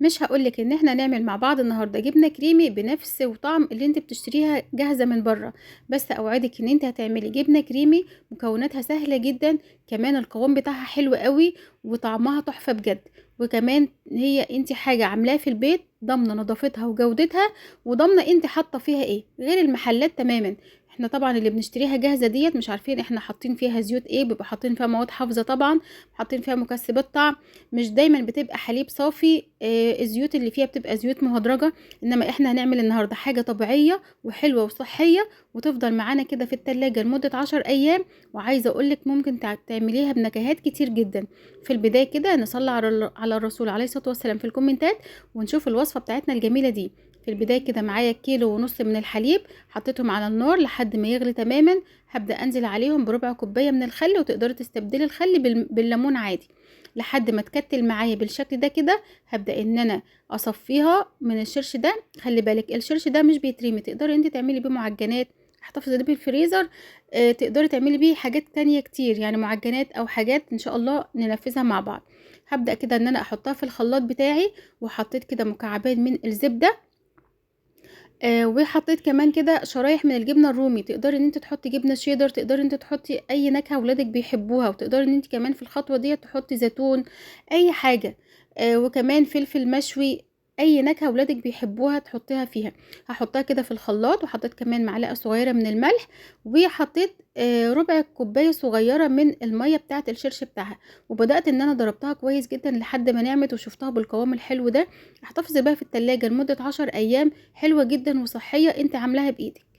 مش هقولك ان احنا نعمل مع بعض النهارده جبنه كريمي بنفس وطعم اللي انت بتشتريها جاهزه من بره، بس اوعدك ان انت هتعملي جبنه كريمي مكوناتها سهله جدا، كمان القوام بتاعها حلو قوي وطعمها تحفه بجد. وكمان هي انت حاجه عاملاها في البيت ضامنه نظافتها وجودتها، وضامنه انت حاطه فيها ايه غير المحلات تماما. احنا طبعا اللي بنشتريها جاهزه ديت مش عارفين احنا حاطين فيها زيوت ايه، بيبقى حاطين فيها مواد حافظه طبعا، حاطين فيها مكسبات طعم، مش دايما بتبقى حليب صافي. الزيوت اللي فيها بتبقى زيوت مهدرجة. انما احنا هنعمل النهاردة حاجة طبيعية وحلوة وصحية، وتفضل معانا كده في التلاجة لمدة 10 ايام. وعايزة اقولك ممكن تعمليها بنكهات كتير جدا. في البداية كده نصلي على الرسول عليه الصلاة والسلام في الكومنتات، ونشوف الوصفة بتاعتنا الجميلة دي. في البداية كده معايا 1.5 كيلو من الحليب، حطيتهم على النار لحد ما يغلي تماما. هبدأ انزل عليهم بربع كوباية من الخل، وتقدري تستبدلي الخل بالليمون عادي لحد ما تكتل معايا بالشكل ده كده. هبدأ ان انا اصفيها من الشرش ده. خلي بالك الشرش ده مش بيترمي، تقدري انت تعملي بيه معجنات، احتفظي بيه في الفريزر. تقدري تعملي بيه حاجات تانية كتير، يعني معجنات او حاجات ان شاء الله ننفذها مع بعض. هبدأ كده ان انا احطها في الخلاط بتاعي، وحطيت كده مكعبين من الزبدة. وحطيت كمان كده شرايح من الجبنه الرومي، تقدري ان انت تحطي جبنه شيدر، تقدري ان انت تحطي اي نكهه ولادك بيحبوها، وتقدري ان انت كمان في الخطوه دي تحطي زيتون، اي حاجه. وكمان فلفل مشوي، اي نكهه ولادك بيحبوها تحطيها فيها. هحطها كده في الخلاط، وحطيت كمان معلقه صغيره من الملح، وحطيت ربع كوبايه صغيره من الميه بتاعه الشرش بتاعها. وبدات ان انا ضربتها كويس جدا لحد ما نعمت وشفتها بالقوام الحلو ده. احتفظي بقى في التلاجة لمده 10 ايام، حلوة جدا وصحية انت عاملاها بايدك.